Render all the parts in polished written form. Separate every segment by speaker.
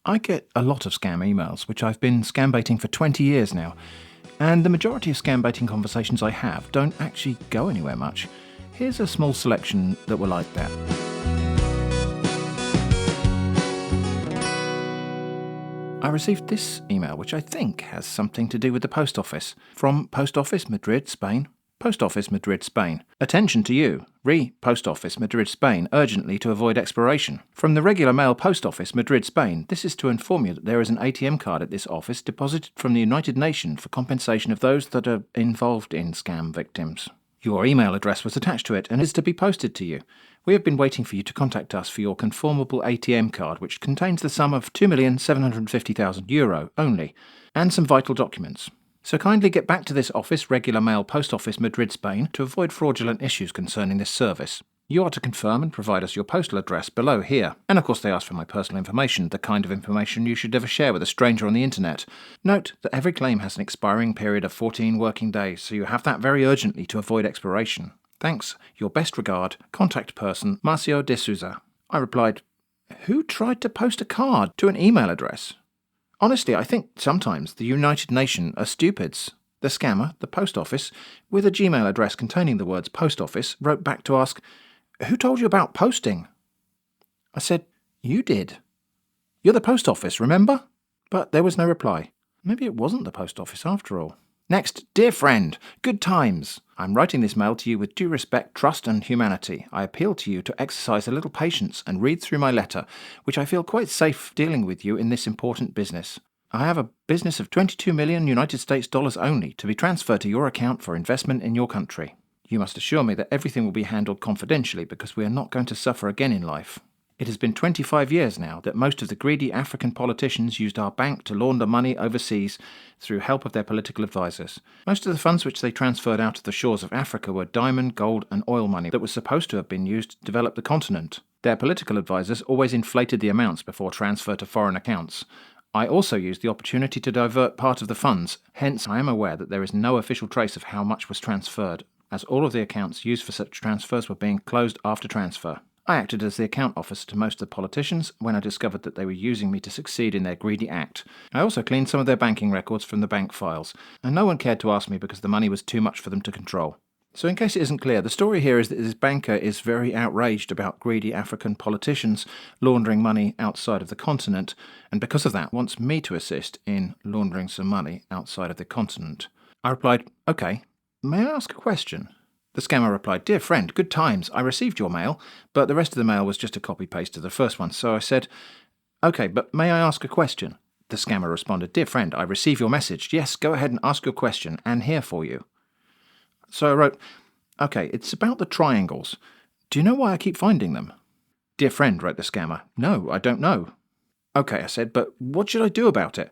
Speaker 1: I get a lot of scam emails, which I've been scambaiting for 20 years now, and the majority of scambaiting conversations I have don't actually go anywhere much. Here's a small selection that were like that. I received this email, which I think has something to do with the post office. From Post Office, Madrid, Spain. Post Office, Madrid, Spain. Attention to you. Post Office, Madrid, Spain, urgently to avoid expiration. From the regular mail Post Office, Madrid, Spain. This is to inform you that there is an ATM card at this office deposited from the United Nations for compensation of those that are involved in scam victims. Your email address was attached to it and is to be posted to you. We have been waiting for you to contact us for your conformable ATM card, which contains the sum of €2,750,000 only, and some vital documents. So kindly get back to this office, Regular Mail Post Office, Madrid, Spain, to avoid fraudulent issues concerning this service. You are to confirm and provide us your postal address below here. And of course they ask for my personal information, the kind of information you should never share with a stranger on the internet. Note that every claim has an expiring period of 14 working days, so you have that very urgently to avoid expiration. Thanks. Your best regard, contact person, Marcio de Souza. I replied, who tried to post a card to an email address? Honestly, I think sometimes the United Nations are stupids. The scammer, the post office, with a Gmail address containing the words post office, wrote back to ask, who told you about posting? I said, you did. You're the post office, remember? But there was no reply. Maybe it wasn't the post office after all. Next, dear friend, good times. I'm writing this mail to you with due respect, trust and humanity. I appeal to you to exercise a little patience and read through my letter, which I feel quite safe dealing with you in this important business. I have a business of 22 million United States dollars only to be transferred to your account for investment in your country. You must assure me that everything will be handled confidentially because we are not going to suffer again in life. It has been 25 years now that most of the greedy African politicians used our bank to launder money overseas through help of their political advisors. Most of the funds which they transferred out of the shores of Africa were diamond, gold and oil money that was supposed to have been used to develop the continent. Their political advisors always inflated the amounts before transfer to foreign accounts. I also used the opportunity to divert part of the funds, hence I am aware that there is no official trace of how much was transferred, as all of the accounts used for such transfers were being closed after transfer. I acted as the account officer to most of the politicians when I discovered that they were using me to succeed in their greedy act. I also cleaned some of their banking records from the bank files, and no one cared to ask me because the money was too much for them to control. So in case it isn't clear, the story here is that this banker is very outraged about greedy African politicians laundering money outside of the continent, and because of that wants me to assist in laundering some money outside of the continent. I replied, okay, may I ask a question? The scammer replied, dear friend, good times. I received your mail, but the rest of the mail was just a copy-paste of the first one. So I said, okay, but may I ask a question? The scammer responded, dear friend, I receive your message. Yes, go ahead and ask your question, and here for you. So I wrote, okay, it's about the triangles. Do you know why I keep finding them? Dear friend, wrote the scammer, no, I don't know. Okay, I said, but what should I do about it?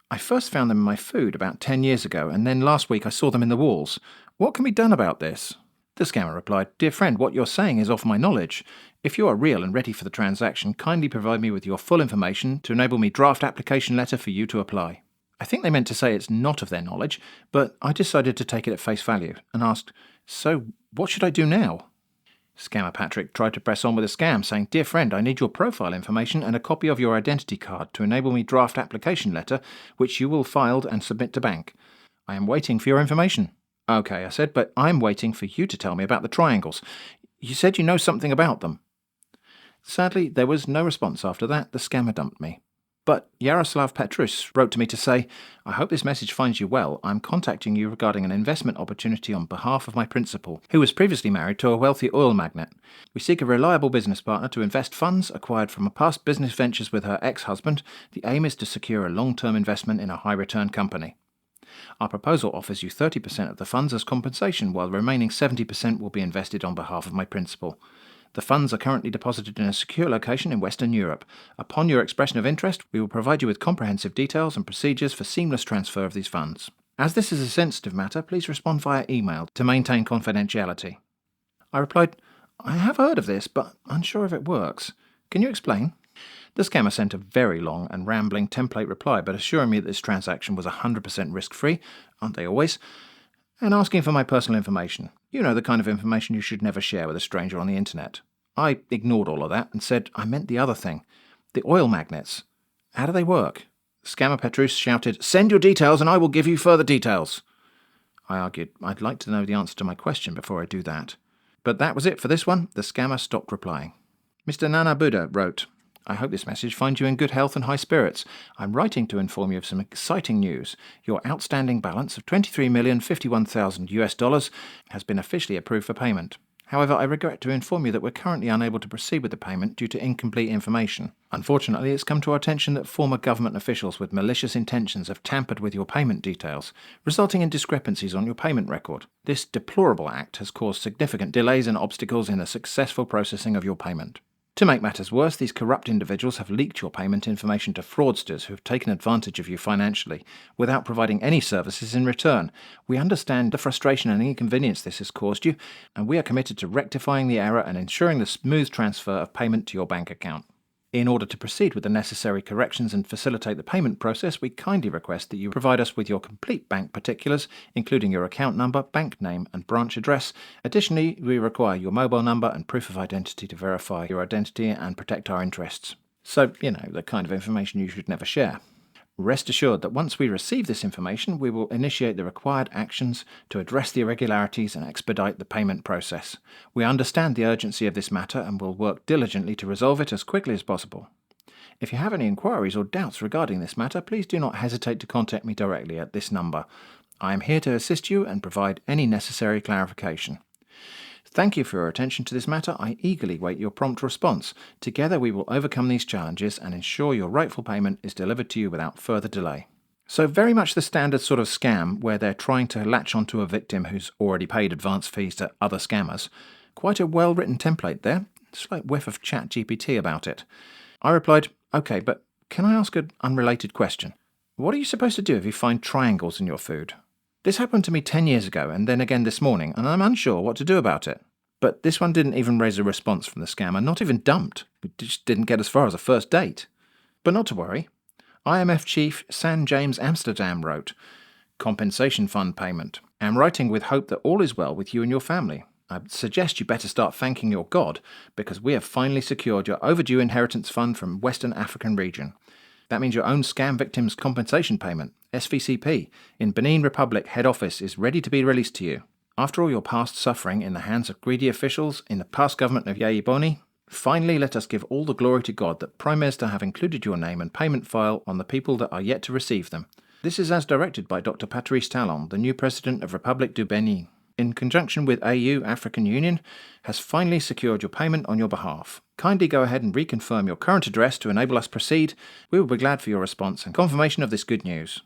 Speaker 1: I first found them in my food about 10 years ago, and then last week I saw them in the walls. What can be done about this? The scammer replied, dear friend, what you're saying is off my knowledge. If you are real and ready for the transaction, kindly provide me with your full information to enable me draft application letter for you to apply. I think they meant to say it's not of their knowledge, but I decided to take it at face value and asked, so what should I do now? Scammer Patrick tried to press on with a scam, saying, dear friend, I need your profile information and a copy of your identity card to enable me draft application letter, which you will file and submit to bank. I am waiting for your information. Okay, I said, but I'm waiting for you to tell me about the triangles. You said you know something about them. Sadly, there was no response after that. The scammer dumped me. But Yaroslav Petrus wrote to me to say, I hope this message finds you well. I'm contacting you regarding an investment opportunity on behalf of my principal, who was previously married to a wealthy oil magnate. We seek a reliable business partner to invest funds acquired from past business ventures with her ex-husband. The aim is to secure a long-term investment in a high-return company. Our proposal offers you 30% of the funds as compensation, while the remaining 70% will be invested on behalf of my principal. The funds are currently deposited in a secure location in Western Europe. Upon your expression of interest, we will provide you with comprehensive details and procedures for seamless transfer of these funds. As this is a sensitive matter, please respond via email to maintain confidentiality. I replied, I have heard of this, but unsure if it works. Can you explain? The scammer sent a very long and rambling template reply, but assuring me that this transaction was 100% risk-free, aren't they always, and asking for my personal information. You know, the kind of information you should never share with a stranger on the internet. I ignored all of that and said I meant the other thing, the oil magnates. How do they work? Scammer Petrus shouted, "Send your details and I will give you further details." I argued, I'd like to know the answer to my question before I do that. But that was it for this one. The scammer stopped replying. Mr. Nana Buddha wrote, "I hope this message finds you in good health and high spirits. I'm writing to inform you of some exciting news. Your outstanding balance of $23,051,000 has been officially approved for payment. However, I regret to inform you that we're currently unable to proceed with the payment due to incomplete information. Unfortunately, it's come to our attention that former government officials with malicious intentions have tampered with your payment details, resulting in discrepancies on your payment record. This deplorable act has caused significant delays and obstacles in the successful processing of your payment. To make matters worse, these corrupt individuals have leaked your payment information to fraudsters who have taken advantage of you financially without providing any services in return. We understand the frustration and inconvenience this has caused you, and we are committed to rectifying the error and ensuring the smooth transfer of payment to your bank account. In order to proceed with the necessary corrections and facilitate the payment process, we kindly request that you provide us with your complete bank particulars, including your account number, bank name, and branch address. Additionally, we require your mobile number and proof of identity to verify your identity and protect our interests. So, the kind of information you should never share. Rest assured that once we receive this information, we will initiate the required actions to address the irregularities and expedite the payment process. We understand the urgency of this matter and will work diligently to resolve it as quickly as possible. If you have any inquiries or doubts regarding this matter, please do not hesitate to contact me directly at this number. I am here to assist you and provide any necessary clarification. Thank you for your attention to this matter. I eagerly wait your prompt response. Together we will overcome these challenges and ensure your rightful payment is delivered to you without further delay. So very much the standard sort of scam where they're trying to latch onto a victim who's already paid advance fees to other scammers. Quite a well-written template there. Slight whiff of ChatGPT about it. I replied, "Okay, but can I ask an unrelated question? What are you supposed to do if you find triangles in your food? This happened to me 10 years ago and then again this morning, and I'm unsure what to do about it." But this one didn't even raise a response from the scammer, not even dumped. It just didn't get as far as a first date. But not to worry. IMF Chief San James Amsterdam wrote, "Compensation fund payment. Am writing with hope that all is well with you and your family. I suggest you better start thanking your God because we have finally secured your overdue inheritance fund from Western African region. That means your own scam victims compensation payment, SVCP, in Benin Republic head office is ready to be released to you. After all your past suffering in the hands of greedy officials in the past government of Yayi Boni, finally let us give all the glory to God that Prime Minister have included your name and payment file on the people that are yet to receive them. This is as directed by Dr. Patrice Talon, the new President of Republic du Benin, in conjunction with AU African Union, has finally secured your payment on your behalf. Kindly go ahead and reconfirm your current address to enable us proceed. We will be glad for your response and confirmation of this good news."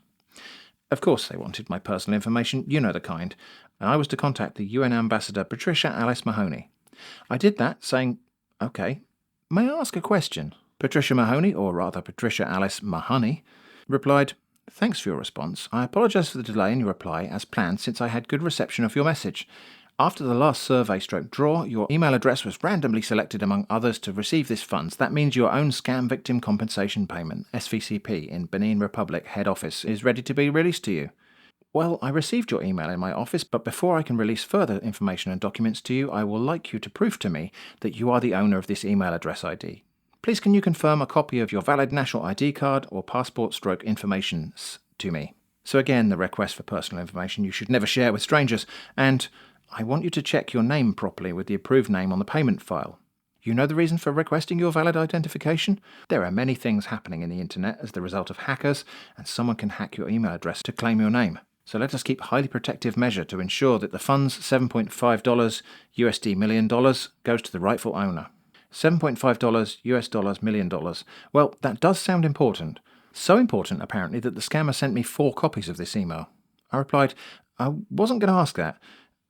Speaker 1: Of course they wanted my personal information, you know the kind, and I was to contact the UN Ambassador Patricia Alice Mahoney. I did that, saying, "Okay, may I ask a question?" Patricia Mahoney, or rather Patricia Alice Mahoney, replied, "Thanks for your response. I apologise for the delay in your reply as planned since I had good reception of your message. After the last survey/draw, your email address was randomly selected among others to receive this funds. That means your own scam victim compensation payment, SVCP, in Benin Republic head office is ready to be released to you. Well, I received your email in my office, but before I can release further information and documents to you, I will like you to prove to me that you are the owner of this email address ID. Please can you confirm a copy of your valid national ID card or passport/information to me?" So again, the request for personal information you should never share with strangers, and I want you to check your name properly with the approved name on the payment file. You know the reason for requesting your valid identification? There are many things happening in the internet as the result of hackers, and someone can hack your email address to claim your name. So let us keep highly protective measure to ensure that the funds $7.5 USD million goes to the rightful owner. $7.5 US dollars million. Well, that does sound important. So important, apparently, that the scammer sent me 4 copies of this email. I replied, "I wasn't going to ask that.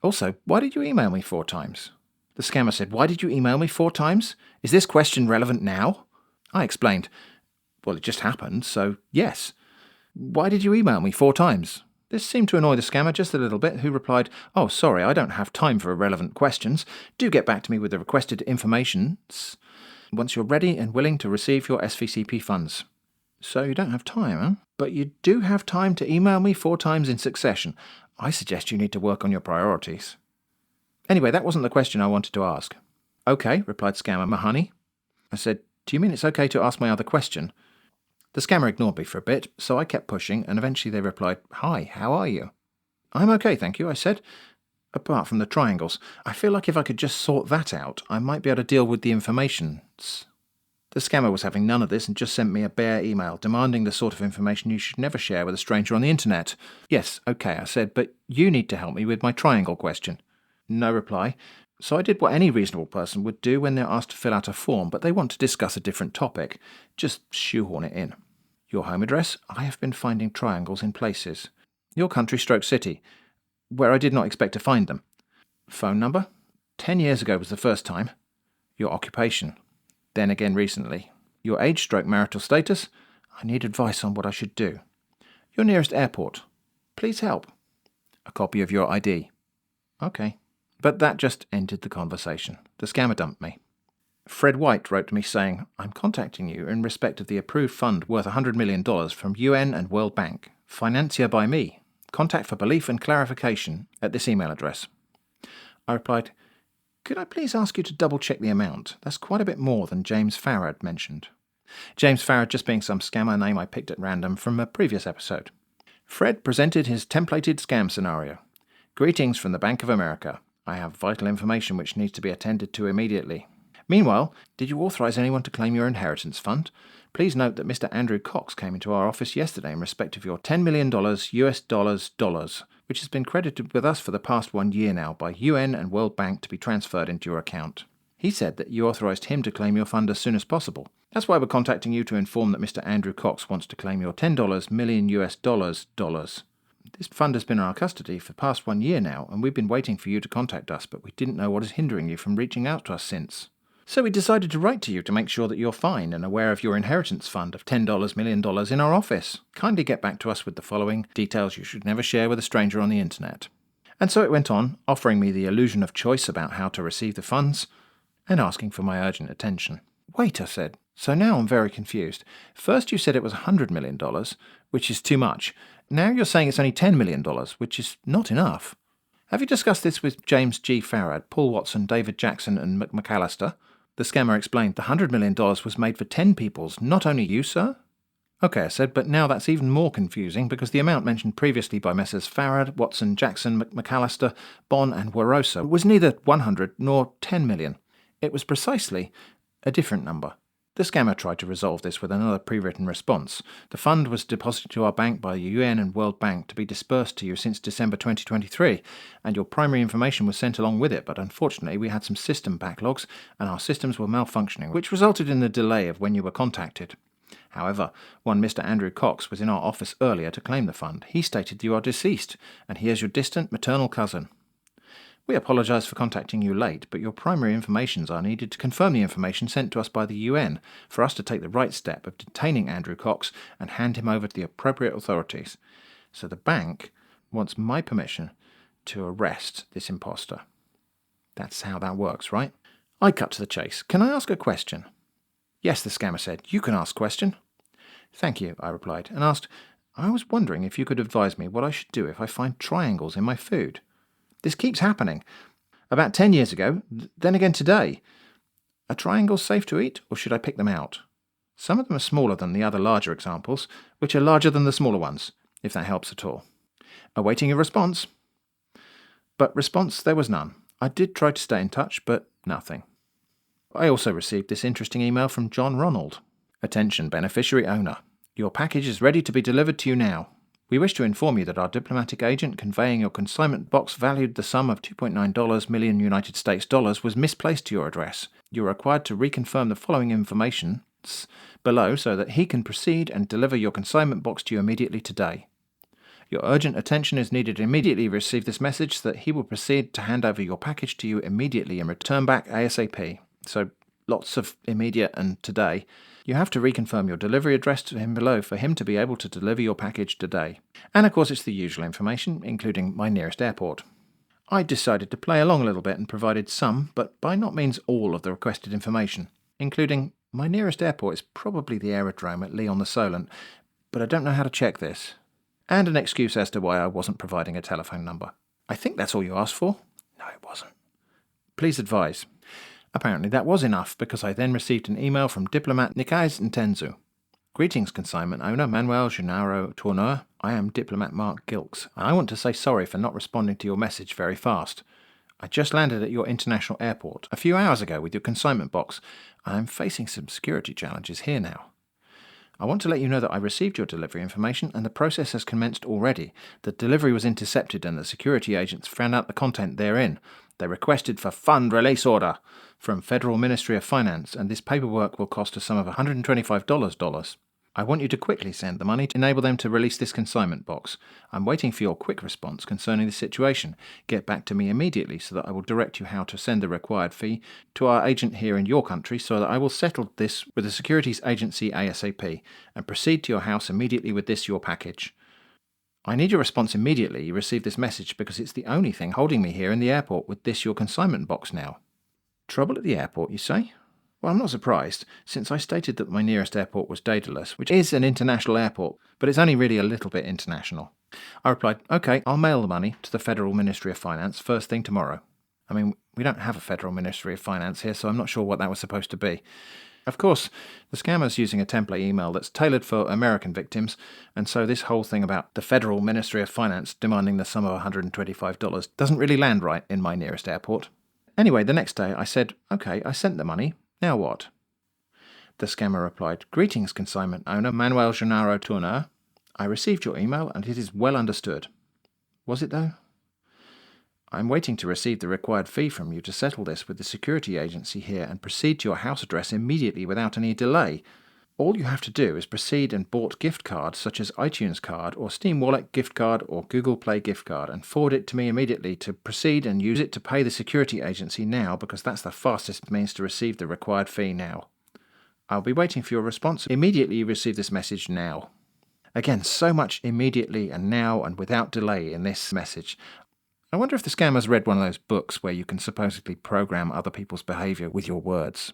Speaker 1: Also, why did you email me 4 times?" The scammer said, "Why did you email me 4 times? Is this question relevant now?" I explained, "Well, it just happened, so yes." "Why did you email me 4 times?" This seemed to annoy the scammer just a little bit, who replied, "Oh, sorry, I don't have time for irrelevant questions. Do get back to me with the requested information once you're ready and willing to receive your SVCP funds." So you don't have time, huh? But you do have time to email me 4 times in succession. I suggest you need to work on your priorities. Anyway, that wasn't the question I wanted to ask. "Okay," replied Scammer Mahoney. I said, "Do you mean it's okay to ask my other question?" The scammer ignored me for a bit, so I kept pushing, and eventually they replied, "Hi, how are you?" "I'm okay, thank you," I said. "Apart from the triangles. I feel like if I could just sort that out, I might be able to deal with the informations." The scammer was having none of this and just sent me a bare email demanding the sort of information you should never share with a stranger on the internet. "Yes, okay," I said, "but you need to help me with my triangle question." No reply. So I did what any reasonable person would do when they're asked to fill out a form, but they want to discuss a different topic. Just shoehorn it in. "Your home address? I have been finding triangles in places. Your country/city, where I did not expect to find them. Phone number? 10 years ago was the first time. Your occupation? Then again recently. Your age/marital status? I need advice on what I should do. Your nearest airport? Please help. A copy of your ID." Okay. But that just ended the conversation. The scammer dumped me. Fred White wrote to me saying, "I'm contacting you in respect of the approved fund worth $100 million from UN and World Bank. Financier by me. Contact for belief and clarification at this email address." I replied, "Could I please ask you to double-check the amount? That's quite a bit more than James Farad mentioned." James Farad just being some scammer name I picked at random from a previous episode. Fred presented his templated scam scenario. "Greetings from the Bank of America. I have vital information which needs to be attended to immediately. Meanwhile, did you authorize anyone to claim your inheritance fund? Please note that Mr. Andrew Cox came into our office yesterday in respect of your $10 million US dollars, which has been credited with us for the past 1 year now by UN and World Bank to be transferred into your account. He said that you authorized him to claim your fund as soon as possible. That's why we're contacting you to inform that Mr. Andrew Cox wants to claim your $10 million US dollars. This fund has been in our custody for the past 1 year now, and we've been waiting for you to contact us, but we didn't know what is hindering you from reaching out to us since. So we decided to write to you to make sure that you're fine and aware of your inheritance fund of $10 million in our office. Kindly get back to us with the following details you should never share with a stranger on the internet." And so it went on, offering me the illusion of choice about how to receive the funds, and asking for my urgent attention. "Wait," I said. "So now I'm very confused. First you said it was $100 million, which is too much. Now you're saying it's only $10 million, which is not enough. Have you discussed this with James G. Farad, Paul Watson, David Jackson, and McAllister?" The scammer explained, "The $100 million was made for 10 peoples, not only you, sir." "Okay," I said, "but now that's even more confusing because the amount mentioned previously by Messrs. Farad, Watson, Jackson, McAllister, Bon, and Warosa was neither 100 nor 10 million. It was precisely a different number." The scammer tried to resolve this with another pre-written response. "The fund was deposited to our bank by the UN and World Bank to be dispersed to you since December 2023, and your primary information was sent along with it, but unfortunately we had some system backlogs and our systems were malfunctioning, which resulted in the delay of when you were contacted. However, one Mr. Andrew Cox was in our office earlier to claim the fund. He stated you are deceased, and he is your distant maternal cousin. We apologise for contacting you late, but your primary informations are needed to confirm the information sent to us by the UN for us to take the right step of detaining Andrew Cox and hand him over to the appropriate authorities. So the bank wants my permission to arrest this imposter." That's how that works, right? I cut to the chase. "Can I ask a question?" "Yes," the scammer said. "You can ask a question." "Thank you," I replied, and asked, "I was wondering if you could advise me what I should do if I find triangles in my food. This keeps happening. About 10 years ago, then again today. Are triangles safe to eat, or should I pick them out? Some of them are smaller than the other larger examples, which are larger than the smaller ones, if that helps at all. Awaiting a response." But response there was none. I did try to stay in touch, but nothing. I also received this interesting email from John Ronald. "Attention, beneficiary owner. Your package is ready to be delivered to you now. We wish to inform you that our diplomatic agent conveying your consignment box valued the sum of $2.9 million United States dollars was misplaced to your address. You are required to reconfirm the following information below so that he can proceed and deliver your consignment box to you immediately today. Your urgent attention is needed to immediately receive this message so that he will proceed to hand over your package to you immediately and return back ASAP. So lots of immediate and today. You have to reconfirm your delivery address to him below for him to be able to deliver your package today." And of course it's the usual information, including my nearest airport. I decided to play along a little bit and provided some, but by not means all of the requested information, including my nearest airport is probably the aerodrome at Lyon the Solent, but I don't know how to check this. And an excuse as to why I wasn't providing a telephone number. "I think that's all you asked for." No, it wasn't. "Please advise." Apparently that was enough, because I then received an email from diplomat Nikais Ntenzu. Greetings, consignment owner Manuel Gennaro Tourneur. I am diplomat Mark Gilks, and I want to say sorry for not responding to your message very fast. I just landed at your international airport a few hours ago with your consignment box. I'm facing some security challenges here now. I want to let you know that I received your delivery information and the process has commenced already. The delivery was intercepted and the security agents found out the content therein. They requested for fund release order from Federal Ministry of Finance, and this paperwork will cost a sum of $125. I want you to quickly send the money to enable them to release this consignment box. I'm waiting for your quick response concerning the situation. Get back to me immediately so that I will direct you how to send the required fee to our agent here in your country so that I will settle this with the securities agency ASAP and proceed to your house immediately with this your package. I need your response immediately you receive this message because it's the only thing holding me here in the airport with this your consignment box now. Trouble at the airport, you say? Well, I'm not surprised, since I stated that my nearest airport was Daedalus, which is an international airport, but it's only really a little bit international. I replied, OK, I'll mail the money to the Federal Ministry of Finance first thing tomorrow. I mean, we don't have a Federal Ministry of Finance here, so I'm not sure what that was supposed to be. Of course, the scammer's using a template email that's tailored for American victims, and so this whole thing about the Federal Ministry of Finance demanding the sum of $125 doesn't really land right in my nearest airport. Anyway, the next day I said, OK, I sent the money. Now what? The scammer replied, Greetings, consignment owner Manuel Gennaro Tourneur. I received your email and it is well understood. Was it though? I'm waiting to receive the required fee from you to settle this with the security agency here and proceed to your house address immediately without any delay. All you have to do is proceed and bought gift cards such as iTunes card or Steam Wallet gift card or Google Play gift card and forward it to me immediately to proceed and use it to pay the security agency now because that's the fastest means to receive the required fee now. I'll be waiting for your response immediately you receive this message now. Again, so much immediately and now and without delay in this message. I wonder if the scammer's read one of those books where you can supposedly program other people's behaviour with your words.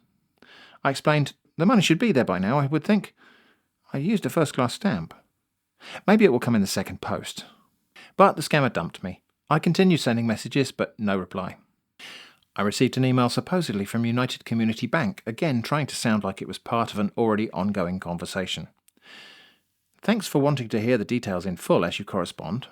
Speaker 1: I explained, the money should be there by now, I would think. I used a first-class stamp. Maybe it will come in the second post. But the scammer dumped me. I continued sending messages, but no reply. I received an email supposedly from United Community Bank, again trying to sound like it was part of an already ongoing conversation. Thanks for wanting to hear the details in full as you correspond.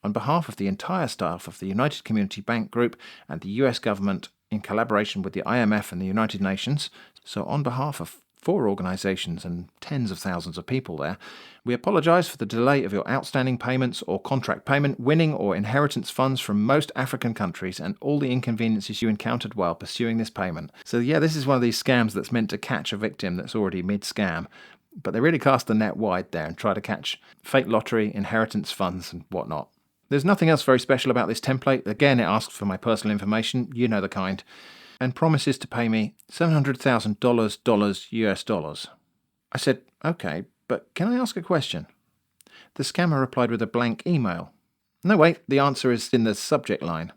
Speaker 1: On behalf of the entire staff of the United Community Bank Group and the US government in collaboration with the IMF and the United Nations, so on behalf of 4 organisations and tens of thousands of people there, we apologise for the delay of your outstanding payments or contract payment, winning or inheritance funds from most African countries and all the inconveniences you encountered while pursuing this payment. So yeah, this is one of these scams that's meant to catch a victim that's already mid-scam, but they really cast the net wide there and try to catch fake lottery, inheritance funds and whatnot. There's nothing else very special about this template. Again, it asks for my personal information, you know the kind, and promises to pay me $700,000 US dollars. I said, OK, but can I ask a question? The scammer replied with a blank email. No, wait, the answer is in the subject line.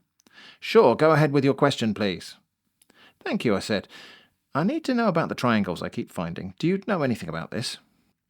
Speaker 1: Sure, go ahead with your question, please. Thank you, I said. I need to know about the triangles I keep finding. Do you know anything about this?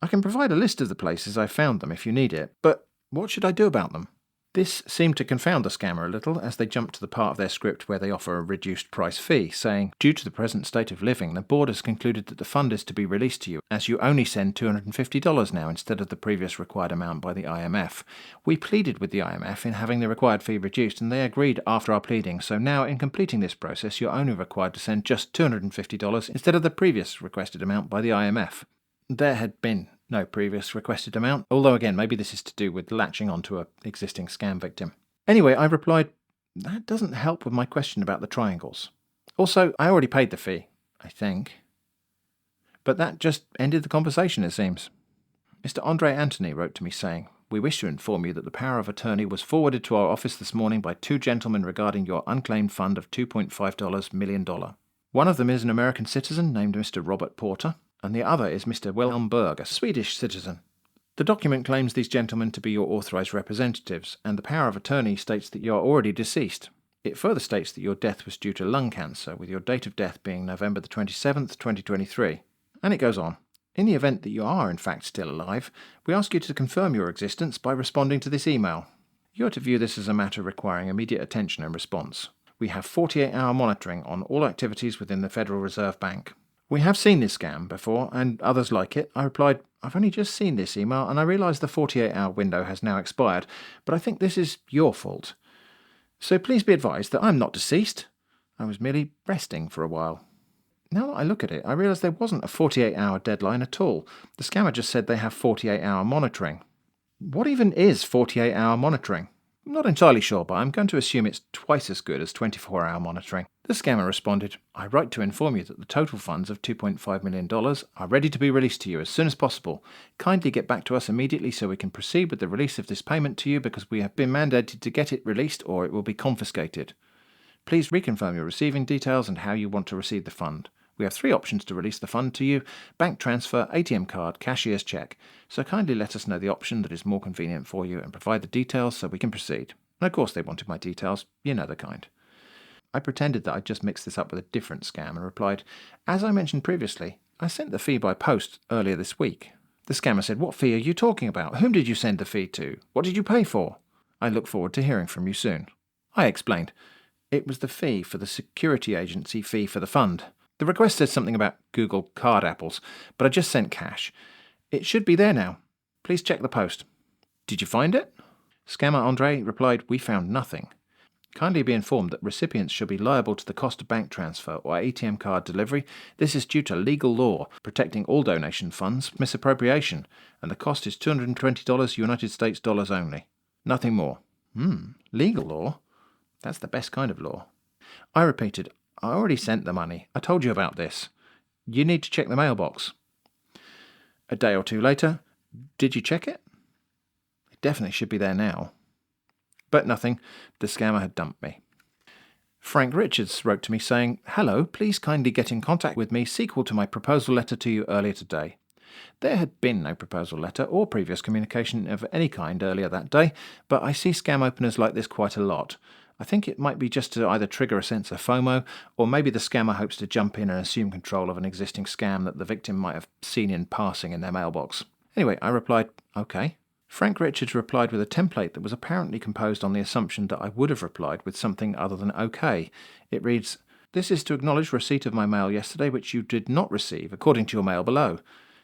Speaker 1: I can provide a list of the places I found them if you need it, but what should I do about them? This seemed to confound the scammer a little as they jumped to the part of their script where they offer a reduced price fee, saying, due to the present state of living, the board has concluded that the fund is to be released to you, as you only send $250 now instead of the previous required amount by the IMF. We pleaded with the IMF in having the required fee reduced, and they agreed after our pleading, so now in completing this process you're only required to send just $250 instead of the previous requested amount by the IMF. There had been no previous requested amount, although again, maybe this is to do with latching onto an existing scam victim. Anyway, I replied, that doesn't help with my question about the triangles. Also, I already paid the fee, I think. But that just ended the conversation, it seems. Mr. Andre Anthony wrote to me saying, we wish to inform you that the power of attorney was forwarded to our office this morning by 2 gentlemen regarding your unclaimed fund of $2.5 million. One of them is an American citizen named Mr. Robert Porter, and the other is Mr. Wilhelm Berg, a Swedish citizen. The document claims these gentlemen to be your authorised representatives, and the power of attorney states that you are already deceased. It further states that your death was due to lung cancer, with your date of death being November the 27th, 2023. And it goes on. In the event that you are in fact still alive, we ask you to confirm your existence by responding to this email. You are to view this as a matter requiring immediate attention and response. We have 48-hour monitoring on all activities within the Federal Reserve Bank. We have seen this scam before, and others like it. I replied, I've only just seen this email and I realise the 48-hour window has now expired, but I think this is your fault. So please be advised that I'm not deceased. I was merely resting for a while. Now that I look at it, I realise there wasn't a 48-hour deadline at all. The scammer just said they have 48-hour monitoring. What even is 48-hour monitoring? I'm not entirely sure, but I'm going to assume it's twice as good as 24-hour monitoring. The scammer responded, I write to inform you that the total funds of $2.5 million are ready to be released to you as soon as possible. Kindly get back to us immediately so we can proceed with the release of this payment to you because we have been mandated to get it released or it will be confiscated. Please reconfirm your receiving details and how you want to receive the fund. We have 3 options to release the fund to you: bank transfer, ATM card, cashier's cheque. So kindly let us know the option that is more convenient for you and provide the details so we can proceed. And of course they wanted my details, you know the kind. I pretended that I'd just mixed this up with a different scam and replied, as I mentioned previously, I sent the fee by post earlier this week. The scammer said, what fee are you talking about? Whom did you send the fee to? What did you pay for? I look forward to hearing from you soon. I explained. It was the fee for the security agency fee for the fund. The request said something about Google card apples, but I just sent cash. It should be there now. Please check the post. Did you find it? Scammer Andre replied, we found nothing. Kindly be informed that recipients should be liable to the cost of bank transfer or ATM card delivery. This is due to legal law protecting all donation funds misappropriation, and the cost is $220 United States dollars only. Nothing more. Legal law? That's the best kind of law. I repeated, I already sent the money. I told you about this. You need to check the mailbox. A day or two later, did you check it? It definitely should be there now. But nothing. The scammer had dumped me. Frank Richards wrote to me saying, hello, please kindly get in contact with me sequel to my proposal letter to you earlier today. There had been no proposal letter or previous communication of any kind earlier that day, but I see scam openers like this quite a lot. I think it might be just to either trigger a sense of FOMO, or maybe the scammer hopes to jump in and assume control of an existing scam that the victim might have seen in passing in their mailbox. Anyway, I replied, okay. Frank Richards replied with a template that was apparently composed on the assumption that I would have replied with something other than okay. It reads, this is to acknowledge receipt of my mail yesterday which you did not receive according to your mail below.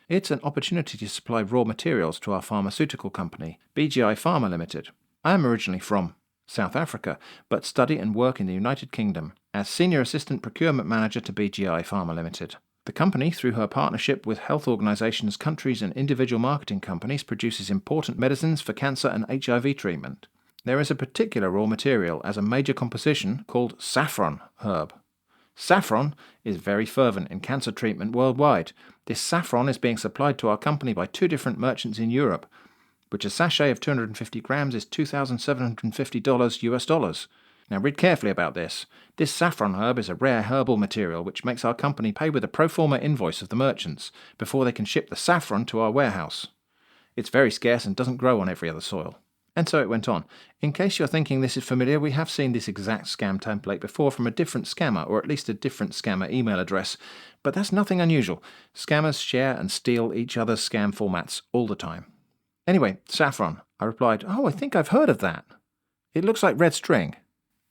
Speaker 1: It's an opportunity to supply raw materials to our pharmaceutical company, BGI Pharma Limited. I am originally from South Africa, but study and work in the United Kingdom as Senior Assistant Procurement Manager to BGI Pharma Limited. The company, through her partnership with health organisations, countries and individual marketing companies, produces important medicines for cancer and HIV treatment. There is a particular raw material as a major composition called saffron herb. Saffron is very fervent in cancer treatment worldwide. This saffron is being supplied to our company by 2 different merchants in Europe, which a sachet of 250 grams is $2,750 US dollars. Now read carefully about this. This saffron herb is a rare herbal material which makes our company pay with a pro forma invoice of the merchants before they can ship the saffron to our warehouse. It's very scarce and doesn't grow on every other soil. And so it went on. In case you're thinking this is familiar, we have seen this exact scam template before from a different scammer, or at least a different scammer email address. But that's nothing unusual. Scammers share and steal each other's scam formats all the time. Anyway, saffron. I replied, oh, I think I've heard of that. It looks like red string.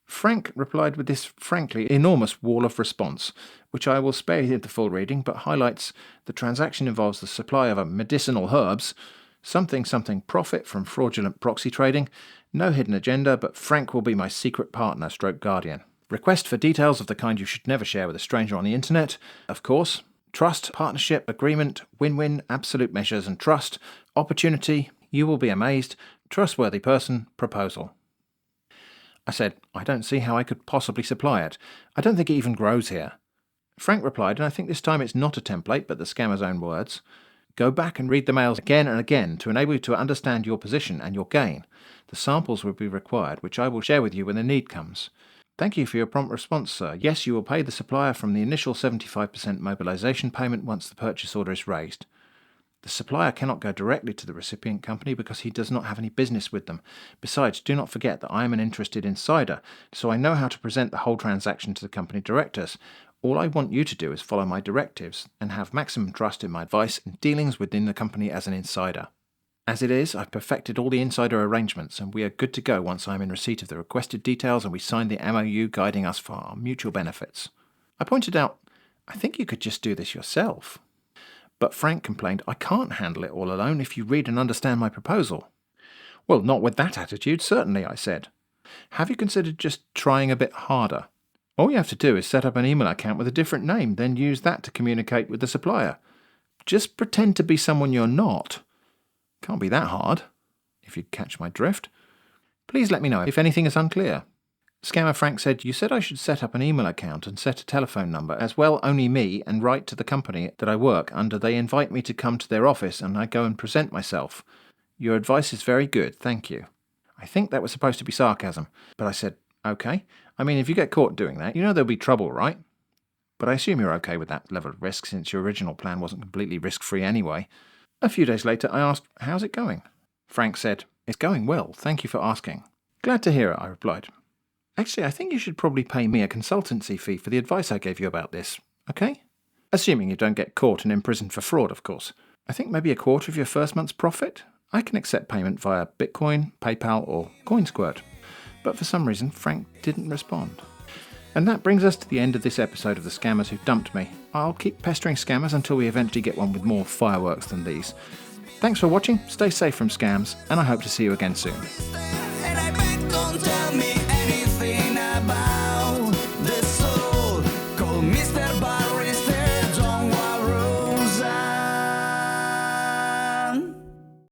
Speaker 1: Frank replied with this frankly enormous wall of response, which I will spare you the full reading, but highlights the transaction involves the supply of a medicinal herbs, something profit from fraudulent proxy trading, no hidden agenda, but Frank will be my secret partner / guardian. Request for details of the kind you should never share with a stranger on the internet, of course. Trust, partnership, agreement, win-win, absolute measures and trust, opportunity, you will be amazed, trustworthy person, proposal. I said, I don't see how I could possibly supply it. I don't think it even grows here. Frank replied, and I think this time it's not a template, but the scammer's own words. Go back and read the mails again and again to enable you to understand your position and your gain. The samples will be required, which I will share with you when the need comes. Thank you for your prompt response, sir. Yes, you will pay the supplier from the initial 75% mobilization payment once the purchase order is raised. The supplier cannot go directly to the recipient company because he does not have any business with them. Besides, do not forget that I am an interested insider, so I know how to present the whole transaction to the company directors. All I want you to do is follow my directives and have maximum trust in my advice and dealings within the company as an insider. As it is, I've perfected all the insider arrangements and we are good to go once I am in receipt of the requested details and we sign the MOU guiding us for our mutual benefits. I pointed out, I think you could just do this yourself. But Frank complained, I can't handle it all alone if you read and understand my proposal. Well, not with that attitude, certainly, I said. Have you considered just trying a bit harder? All you have to do is set up an email account with a different name, then use that to communicate with the supplier. Just pretend to be someone you're not. Can't be that hard, if you catch my drift. Please let me know if anything is unclear. Scammer Frank said, you said I should set up an email account and set a telephone number, as well only me, and write to the company that I work under. They invite me to come to their office and I go and present myself. Your advice is very good, thank you. I think that was supposed to be sarcasm, but I said, okay. I mean, if you get caught doing that, you know there'll be trouble, right? But I assume you're okay with that level of risk since your original plan wasn't completely risk-free anyway. A few days later, I asked, how's it going? Frank said, it's going well, thank you for asking. Glad to hear it, I replied. Actually, I think you should probably pay me a consultancy fee for the advice I gave you about this, okay? Assuming you don't get caught and imprisoned for fraud, of course. I think maybe a quarter of your first month's profit? I can accept payment via Bitcoin, PayPal or CoinSquirt. But for some reason, Frank didn't respond. And that brings us to the end of this episode of The Scammers Who Dumped Me. I'll keep pestering scammers until we eventually get one with more fireworks than these. Thanks for watching, stay safe from scams, and I hope to see you again soon.